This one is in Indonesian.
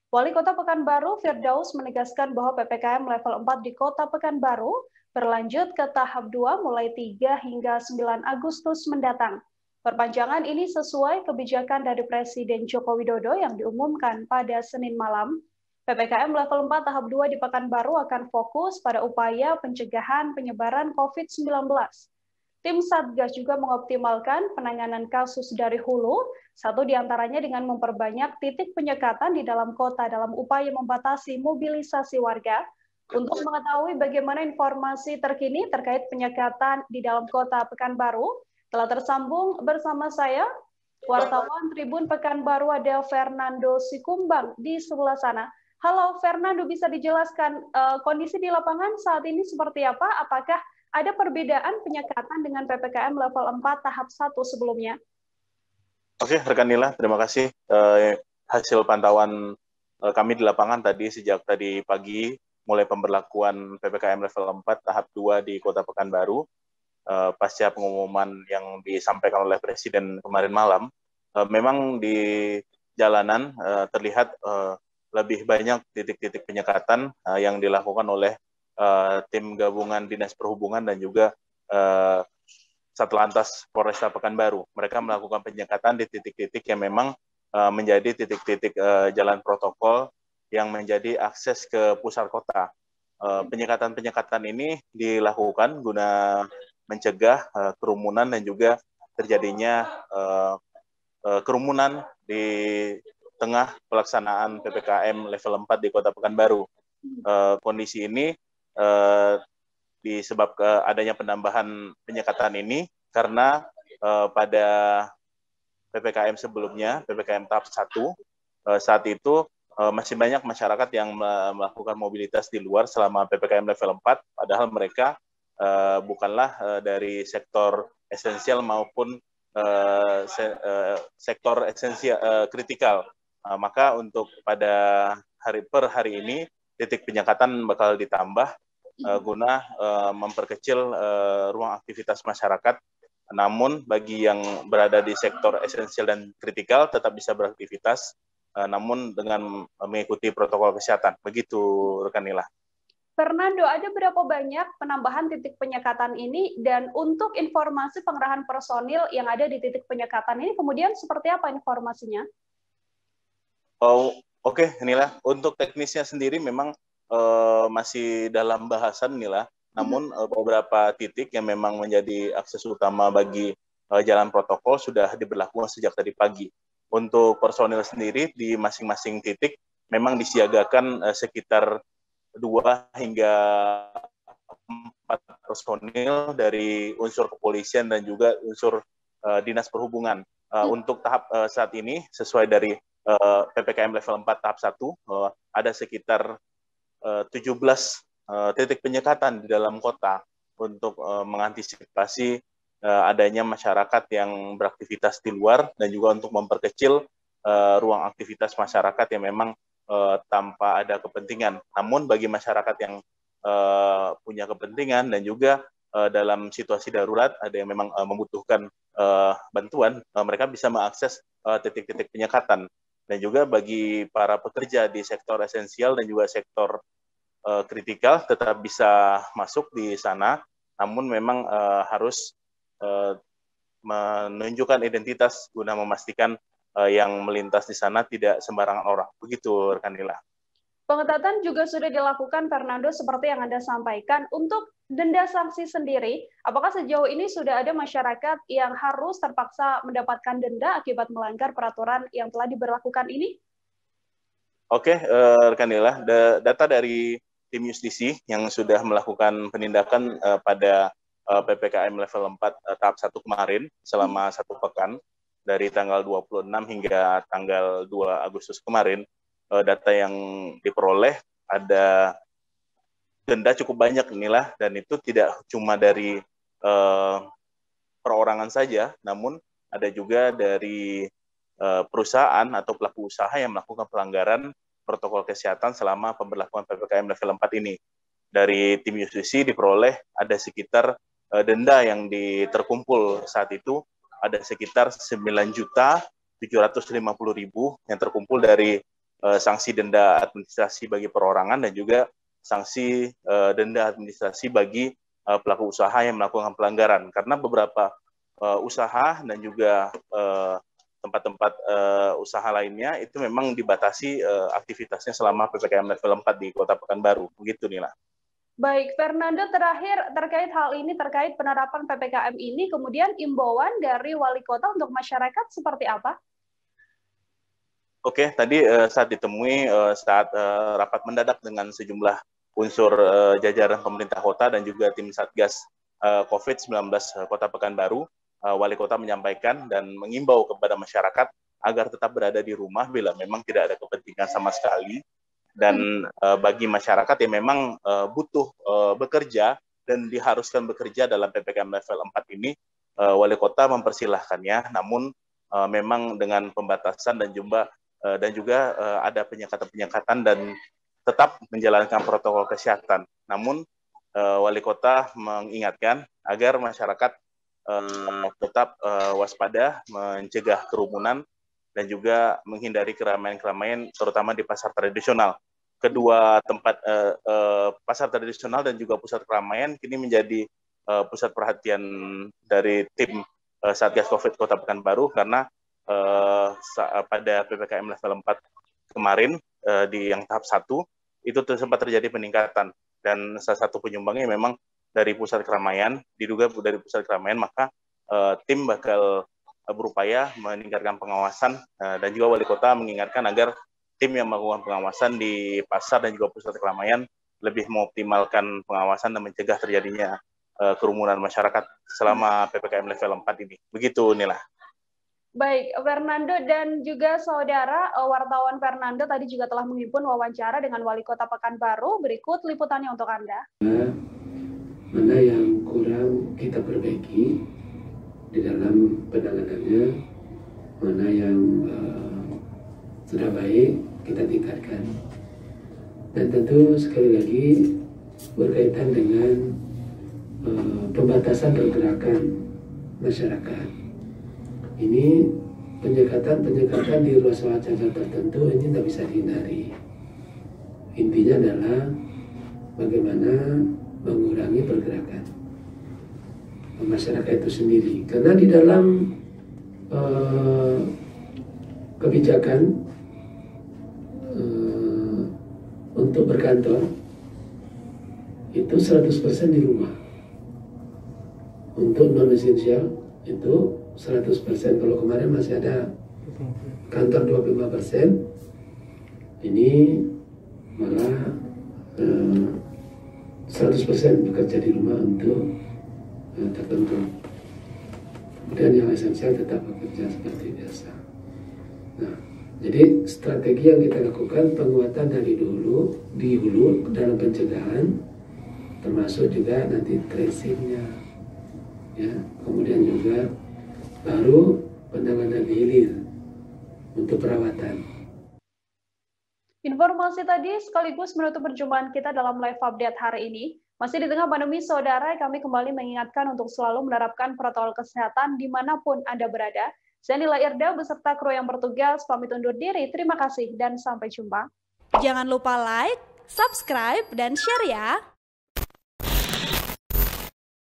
Wali Kota Pekanbaru, Firdaus, menegaskan bahwa PPKM level 4 di Kota Pekanbaru berlanjut ke tahap 2 mulai 3 hingga 9 Agustus mendatang. Perpanjangan ini sesuai kebijakan dari Presiden Joko Widodo yang diumumkan pada Senin malam. PPKM level 4 tahap 2 di Pekanbaru akan fokus pada upaya pencegahan penyebaran COVID-19. Tim Satgas juga mengoptimalkan penanganan kasus dari hulu, satu diantaranya dengan memperbanyak titik penyekatan di dalam kota dalam upaya membatasi mobilisasi warga. Untuk mengetahui bagaimana informasi terkini terkait penyekatan di dalam kota Pekanbaru, telah tersambung bersama saya, wartawan Tribun Pekanbaru ada Fernando Sikumbang di sebelah sana. Halo Fernando, bisa dijelaskan kondisi di lapangan saat ini seperti apa? Apakah ada perbedaan penyekatan dengan PPKM level 4 tahap 1 sebelumnya? Oke, rekan Nila, terima kasih. Hasil pantauan kami di lapangan sejak tadi pagi, mulai pemberlakuan PPKM level 4 tahap 2 di Kota Pekanbaru, pasca pengumuman yang disampaikan oleh Presiden kemarin malam, memang di jalanan terlihat lebih banyak titik-titik penyekatan yang dilakukan oleh tim gabungan Dinas Perhubungan dan juga Satlantas Polresta Pekanbaru. Mereka melakukan penyekatan di titik-titik yang memang menjadi titik-titik jalan protokol yang menjadi akses ke pusat kota. Penyekatan-penyekatan ini dilakukan guna mencegah kerumunan dan juga terjadinya kerumunan di tengah pelaksanaan PPKM level 4 di Kota Pekanbaru. Kondisi ini disebabkan adanya penambahan penyekatan ini karena pada PPKM sebelumnya, PPKM tahap 1, saat itu masih banyak masyarakat yang melakukan mobilitas di luar selama PPKM level 4, padahal mereka bukanlah dari sektor esensial maupun sektor esensial kritikal. Maka untuk pada hari ini, titik penyekatan bakal ditambah guna memperkecil ruang aktivitas masyarakat. Namun bagi yang berada di sektor esensial dan kritikal tetap bisa beraktivitas, namun dengan mengikuti protokol kesehatan. Begitu rekan Nila. Fernando, ada berapa banyak penambahan titik penyekatan ini, dan untuk informasi pengerahan personil yang ada di titik penyekatan ini kemudian seperti apa informasinya? Oke, Nila. Untuk teknisnya sendiri memang masih dalam bahasan Nila, namun beberapa titik yang memang menjadi akses utama bagi jalan protokol sudah diberlakukan sejak tadi pagi. Untuk personil sendiri di masing-masing titik memang disiagakan sekitar 2 hingga 4 personil dari unsur kepolisian dan juga unsur Dinas Perhubungan. Untuk tahap saat ini sesuai dari PPKM level 4 tahap 1 ada sekitar 17 titik penyekatan di dalam kota untuk mengantisipasi adanya masyarakat yang beraktivitas di luar dan juga untuk memperkecil ruang aktivitas masyarakat yang memang tanpa ada kepentingan. Namun bagi masyarakat yang punya kepentingan dan juga dalam situasi darurat ada yang memang membutuhkan bantuan, mereka bisa mengakses titik-titik penyekatan. Dan juga bagi para pekerja di sektor esensial dan juga sektor kritikal tetap bisa masuk di sana, namun memang harus menunjukkan identitas guna memastikan yang melintas di sana tidak sembarangan orang. Begitu rekan Nila. Pengetatan juga sudah dilakukan, Fernando, seperti yang Anda sampaikan. Untuk denda sanksi sendiri, apakah sejauh ini sudah ada masyarakat yang harus terpaksa mendapatkan denda akibat melanggar peraturan yang telah diberlakukan ini? Oke, rekan Nila, data dari tim justisi yang sudah melakukan penindakan pada PPKM level 4 tahap 1 kemarin selama 1 pekan, dari tanggal 26 hingga tanggal 2 Agustus kemarin, data yang diperoleh ada denda cukup banyak inilah, dan itu tidak cuma dari perorangan saja, namun ada juga dari perusahaan atau pelaku usaha yang melakukan pelanggaran protokol kesehatan selama pemberlakuan PPKM level 4 ini. Dari tim justisi diperoleh ada sekitar denda yang terkumpul saat itu ada sekitar 9.750.000 yang terkumpul dari sanksi denda administrasi bagi perorangan dan juga sanksi denda administrasi bagi pelaku usaha yang melakukan pelanggaran. Karena beberapa usaha dan juga tempat-tempat usaha lainnya itu memang dibatasi aktivitasnya selama PPKM level 4 di Kota Pekanbaru. Begitu, Nila. Baik, Fernando, terakhir terkait hal ini, terkait penerapan PPKM ini, kemudian imbauan dari wali kota untuk masyarakat seperti apa? Oke, tadi saat ditemui saat rapat mendadak dengan sejumlah unsur jajaran pemerintah kota dan juga tim Satgas COVID-19 Kota Pekanbaru, wali kota menyampaikan dan mengimbau kepada masyarakat agar tetap berada di rumah bila memang tidak ada kepentingan sama sekali. Dan bagi masyarakat yang memang butuh bekerja dan diharuskan bekerja dalam PPKM level 4 ini, wali kota mempersilahkannya, namun memang dengan pembatasan dan juga ada penyekatan-penyekatan dan tetap menjalankan protokol kesehatan. Namun wali kota mengingatkan agar masyarakat tetap waspada, mencegah kerumunan, dan juga menghindari keramaian-keramaian, terutama di pasar tradisional. Kedua tempat pasar tradisional dan juga pusat keramaian kini menjadi pusat perhatian dari tim Satgas COVID Kota Pekanbaru karena pada PPKM level 4 kemarin di yang tahap 1 itu sempat terjadi peningkatan dan salah satu penyumbangnya memang dari pusat keramaian, diduga dari pusat keramaian, maka tim bakal berupaya meningkatkan pengawasan dan juga wali kota mengingatkan agar tim yang melakukan pengawasan di pasar dan juga pusat keramaian lebih mengoptimalkan pengawasan dan mencegah terjadinya kerumunan masyarakat selama PPKM level 4 ini. Begitu, Nila. Baik, Fernando dan juga saudara wartawan Fernando tadi juga telah menghimpun wawancara dengan Wali Kota Pekanbaru. Berikut liputannya untuk Anda. Mana yang kurang kita perbaiki di dalam penanganannya, mana yang sudah baik kita tingkatkan. Dan tentu sekali lagi berkaitan dengan pembatasan pergerakan masyarakat. Ini penyekatan di ruas jalan tertentu ini tidak bisa dihindari. Intinya adalah bagaimana mengurangi pergerakan masyarakat itu sendiri. Karena di dalam kebijakan untuk berkantor itu 100% di rumah. Untuk non esensial itu 100%. Kalau kemarin masih ada kantor 25%, ini malah 100% bekerja di rumah untuk tertentu. Kemudian yang esensial tetap bekerja seperti biasa. Nah, jadi strategi yang kita lakukan penguatan dari di hulu dalam pencegahan, termasuk juga nanti tracingnya, ya. Kemudian juga baru penanganan hilir untuk perawatan. Informasi tadi sekaligus menutup perjumpaan kita dalam live update hari ini. Masih di tengah pandemi, saudara, kami kembali mengingatkan untuk selalu menerapkan protokol kesehatan dimanapun Anda berada. Saya Nila Irda beserta kru yang bertugas pamit undur diri. Terima kasih dan sampai jumpa. Jangan lupa like, subscribe, dan share ya.